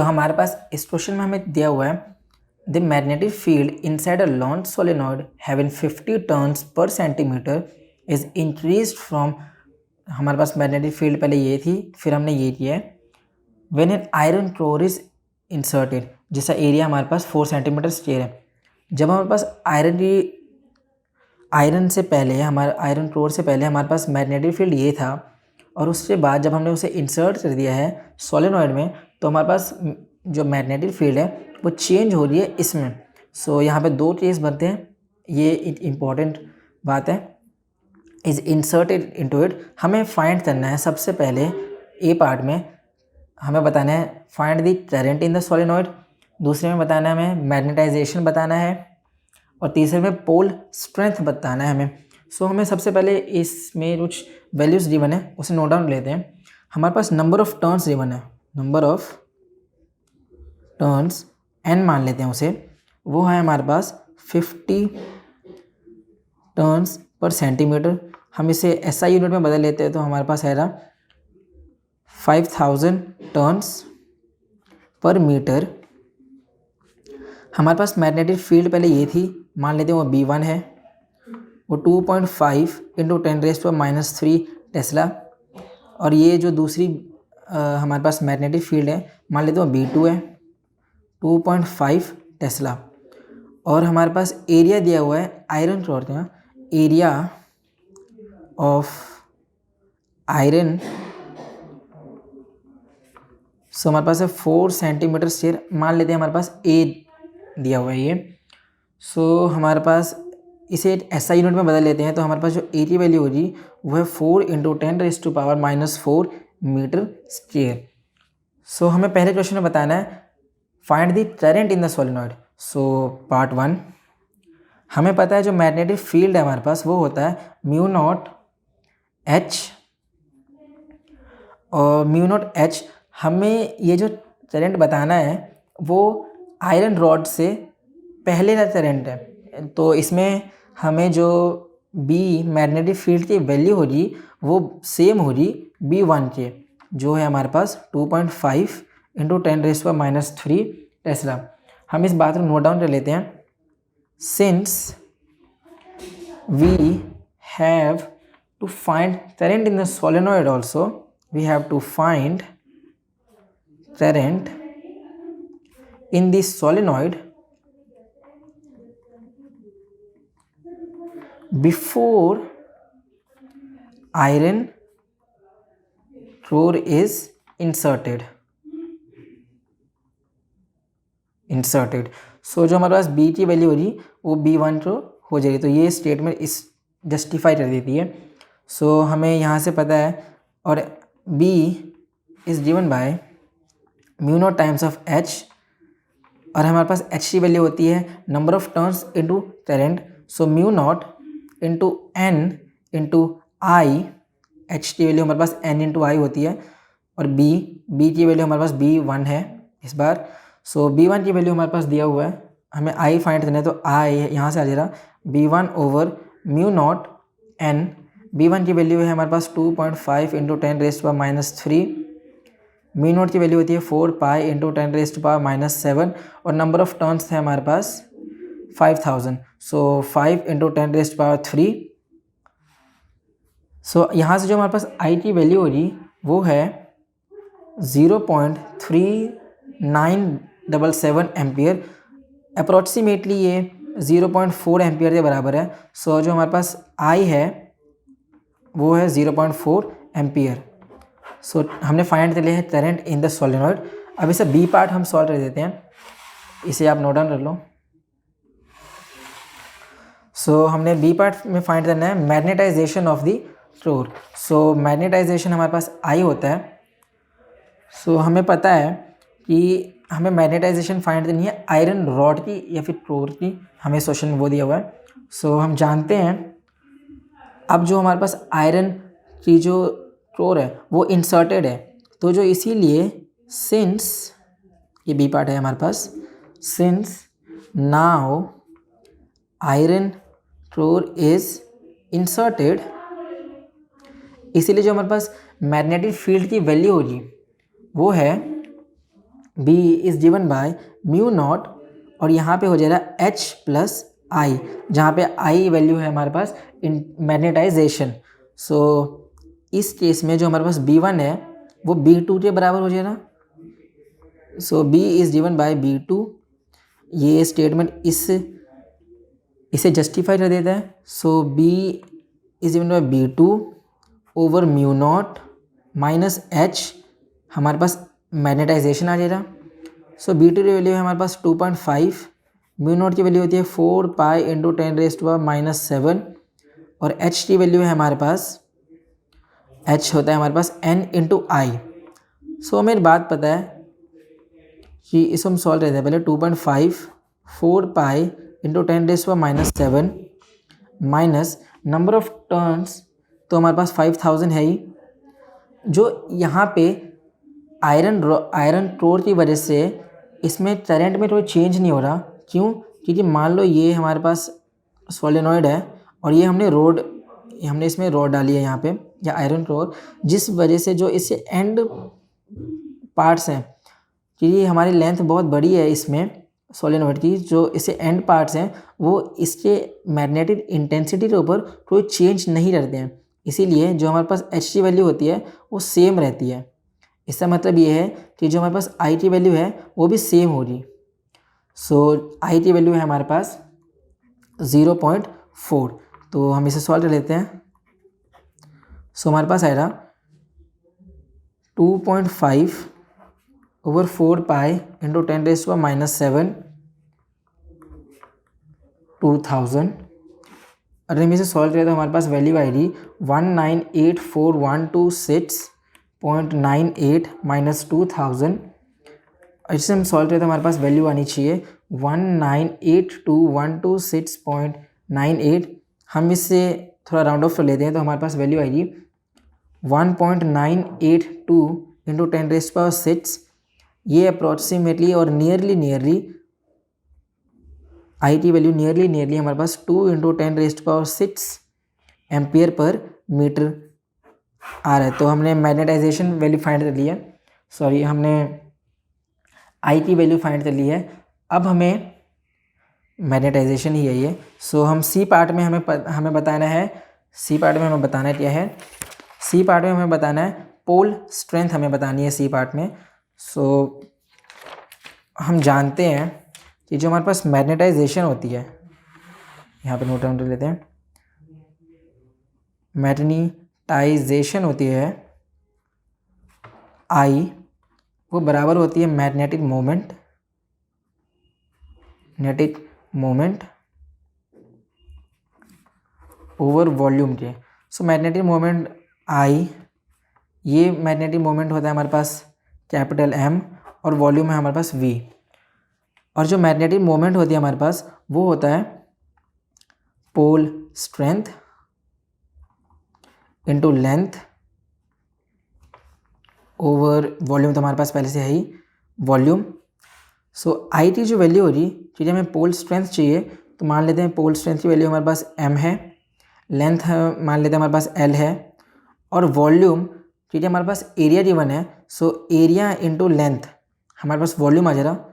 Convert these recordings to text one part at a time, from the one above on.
हमारे पास इस क्वेश्चन में हमें दिया हुआ है the magnetic field inside a launch solenoid having 50 turns per centimetre is increased from, हमारे पास मैग्नेटिक फील्ड पहले ये थी, फिर हमने ये किया है when an iron core is inserted, जिसका एरिया हमारे पास 4 सेंटीमीटर स्क्वायर है। जब हमारे पास आयरन से पहले, हमारे आयरन कोर से पहले हमारे पास मैग्नेटिक फील्ड ये था, और उसके बाद जब हमने उसे इंसर्ट कर दिया है सोलेनॉइड में, तो हमारे पास जो मैग्नेटिक फील्ड है वो चेंज हो रही है इसमें। यहाँ पे 2 केस बनते हैं, ये एक इम्पॉर्टेंट बात है। इज इंसर्टेड इनटू इट, हमें फाइंड करना है सबसे पहले ए पार्ट में, हमें बताना है find the current in the solenoid, दूसरे में बताना है हमें मैग्नेटाइजेशन बताना है, और तीसरे में पोल स्ट्रेंथ बताना है हमें। हमें सबसे पहले इसमें कुछ वैल्यूज गिवन है उसे नोट डाउन लेते हैं। हमारे पास नंबर ऑफ टर्न्स गिवन है, नंबर ऑफ टर्न्स n मान लेते हैं उसे, वो है हमारे पास 50 टर्न्स पर सेंटीमीटर। हम इसे SI यूनिट में बदल लेते हैं तो हमारे पास आएगा 5000 टर्न्स पर मीटर। हमारे पास मैग्नेटिक फील्ड पहले ये थी, मान लेते हैं वो B1 है, वो 2.5 इंटू 10⁻³ टेस्ला, और ये जो दूसरी हमारे पास मैग्नेटिक फील्ड है मान लेते हैं वो B2 है, 2.5 टेस्ला। और हमारे पास एरिया दिया हुआ है आयरन कोर का, एरिया ऑफ आयरन, हमारे पास है 4 सेंटीमीटर स्क्वायर, मान लेते हैं हमारे पास ए दिया हुआ है ये। हमारे पास इसे SI यूनिट में बदल लेते हैं तो हमारे पास जो ए की वैल्यू होगी वो है 4 इंटू 10⁻⁻⁴ मीटर स्क्वायर। हमें पहले क्वेश्चन में बताना है find the current in the solenoid. Part 1, हमें पता है जो मैग्नेटिक फील्ड है हमारे पास वो होता है μ0H, और μ0H हमें ये जो करंट बताना है वो आयरन रॉड से पहले का करंट है, तो इसमें हमें जो B मैग्नेटिक फील्ड की वैल्यू होगी वो सेम होगी B1 के, जो है हमारे पास 2.5 इंटू 10⁻³ टेस्ला। हम इस बात को नोट डाउन कर लेते हैं। Since we have to find current in the solenoid also, we have to find current in the solenoid before iron core is inserted। जो हमारे पास B की वैल्यू होगी वो B1 को हो जाएगी, तो ये स्टेटमेंट इस जस्टिफाई कर देती है। हमें यहाँ से पता है, और B is given by μ0 times of H, और हमारे पास H की वैल्यू होती है number of turns into current, μ0 into N into I, H की वैल्यू हमारे पास N इंटू I होती है, और B की वैल्यू हमारे पास B1 है इस बार। B1 की वैल्यू हमारे पास दिया हुआ है, हमें I फाइंड करना है, तो I यहाँ से आ जाएगा B1 ओवर μ0 N। B1 की वैल्यू है हमारे पास 2.5 इंटू 10⁻³ μ0 की वैल्यू होती है 4 पाई इंटू 10⁻⁻⁷, और नंबर ऑफ टर्न्स थे हमारे पास 5000, 5 इंटू 10⁻³ यहाँ से जो हमारे पास I की वैल्यू होगी वो है 0.3977 एम्पियर, अप्रॉक्सीमेटली ये 0.4 एम्पियर के बराबर है। जो हमारे पास I है वो है 0.4 एम्पियर। हमने फाइंड कर लिया है करंट इन द सोलेनॉइड। अब इसे B पार्ट हम सॉल्व कर देते हैं, इसे आप नोट डाउन कर लो। हमने B पार्ट में फाइंड करना है magnetization of the core. Magnetization हमारे पास I होता है। हमें पता है कि हमें मैग्नेटाइजेशन फाइंड करनी है आयरन रॉड की या फिर कोर की, हमें क्वेश्चन में वो दिया हुआ है। हम जानते हैं अब जो हमारे पास आयरन की जो कोर है वो इंसर्टेड है, तो जो इसीलिए सिंस, ये B पार्ट है हमारे पास, since now iron core is inserted, इसीलिए जो हमारे पास मैग्नेटिक फील्ड की वैल्यू होगी वो है B is given by mu naught और यहाँ पे हो जाएगा H प्लस आई, जहाँ पे आई वैल्यू है हमारे पास इन मैग्नेटाइजेशन। सो इस केस में जो हमारे पास B1 है वो B2 के बराबर हो जाएगा। सो B is given bye B2, ये स्टेटमेंट इसे जस्टिफाई कर देता है। सो B is given bye B2 over mu naught minus H, हमारे पास मैग्नेटाइजेशन आ जाएगा। सो B2 की वैल्यू है हमारे पास 2.5, म्यू नॉट की वैल्यू होती है 4 पाई इंटू 10⁻⁻⁷ और H की वैल्यू है हमारे पास, H होता है हमारे पास N इंटू आई। सो हमें बात पता है कि इसको हम सॉल्व करते हैं। पहले 2.5 4 pi into 10⁻⁷ minus number of turns, तो हमारे पास 5000 है ही। जो यहाँ पे आयरन कोर की वजह से इसमें करंट में कोई चेंज नहीं हो रहा। क्यों? क्योंकि मान लो ये हमारे पास सोलेनॉइड है और ये हमने इसमें रॉड डाली है यहाँ पे, या आयरन कोर, जिस वजह से जो इससे एंड पार्ट्स हैं, क्योंकि हमारी लेंथ बहुत बड़ी है इसमें सोलेनॉइड की, जो इससे एंड पार्ट्स हैं वो इसके मैग्नेटिक इंटेंसिटी के ऊपर कोई चेंज नहीं करते हैं, इसीलिए जो हमारे पास H की वैल्यू होती है वो सेम रहती है। इसका मतलब ये है कि जो हमारे पास I की वैल्यू है वो भी सेम होगी। सो I की वैल्यू है हमारे पास 0.4, तो हम इसे सॉल्व कर लेते हैं। सो हमारे पास आएगा 2.5 ओवर 4 पाई इंटू 10⁻⁷ 2000। अगर हम इसे सॉल्व करें तो हमारे पास वैल्यू आएगी 1984126.98 माइनस 2000। इसे हम सॉल्व करें तो हमारे पास वैल्यू आनी चाहिए 1982126.98। हम इससे थोड़ा राउंड ऑफ कर लेते हैं तो हमारे पास वैल्यू आएगी 1.982 इंटू 10⁻⁶। ये अप्रॉक्सीमेटली और नियरली आई की वैल्यू नियरली हमारे पास 2 इंटू 10⁻⁶ एम्पियर पर मीटर आ रहा है। तो हमने मैग्नेटाइजेशन वैल्यू फाइंड कर ली है, हमने आई की वैल्यू फाइंड कर ली है। अब हमें मैग्नेटाइजेशन ही है ये। सो हम सी पार्ट में हमें बताना है, सी पार्ट में हमें बताना क्या है, सी पार्ट में हमें बताना है पोल स्ट्रेंथ हमें बतानी है सी पार्ट में। सो हम जानते हैं कि जो हमारे पास मैग्नेटाइजेशन होती है, यहाँ पे नोट डाउन कर लेते हैं, मैग्नेटाइजेशन होती है आई, वो बराबर होती है मैग्नेटिक मोमेंट ओवर वॉल्यूम के। सो मैग्नेटिक मोमेंट आई, ये मैग्नेटिक मोमेंट होता है हमारे पास कैपिटल M और वॉल्यूम है हमारे पास V। और जो मैग्नेटिक मोमेंट होती है हमारे पास वो होता है pole strength into length over volume, तो हमारे पास पहले से है ही वॉल्यूम। सो आई की जो वैल्यू होगी, ठीक है, हमें पोल स्ट्रेंथ चाहिए तो मान लेते हैं पोल स्ट्रेंथ की वैल्यू हमारे पास M है, लेंथ मान लेते हैं हमारे पास L है, और वॉल्यूम, ठीक है, हमारे पास एरिया गिवन है। सो एरिया इंटू लेंथ, हमारे पास वॉल्यूम आ जाएगा,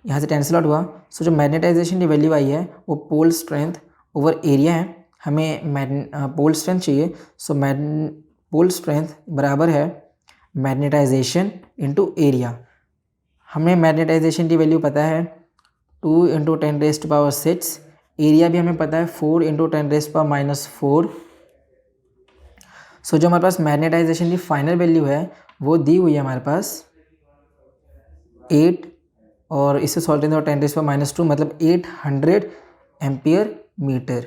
यहाँ से कैंसिल आउट हुआ। सो जो मैग्नेटाइजेशन की वैल्यू आई है वो पोल स्ट्रेंथ ओवर एरिया है, हमें पोल स्ट्रेंथ चाहिए। सो पोल स्ट्रेंथ बराबर है मैग्नेटाइजेशन इंटू एरिया। हमें मैग्नेटाइजेशन की वैल्यू पता है 2 इंटू 10⁻⁶, एरिया भी हमें पता है 4 इंटू 10⁻⁻⁴। सो जो हमारे पास मैग्नेटाइजेशन की फाइनल वैल्यू है वो दी हुई है हमारे पास 8, और इससे सॉल्व करेंगे तो 10⁻⁻² मतलब 800 एम्पियर मीटर।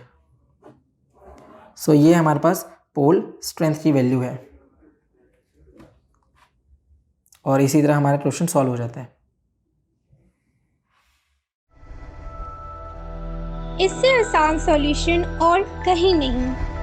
सो ये हमारे पास पोल स्ट्रेंथ की वैल्यू है, और इसी तरह हमारा क्वेश्चन सॉल्व हो जाता है। इससे आसान सॉल्यूशन और कहीं नहीं।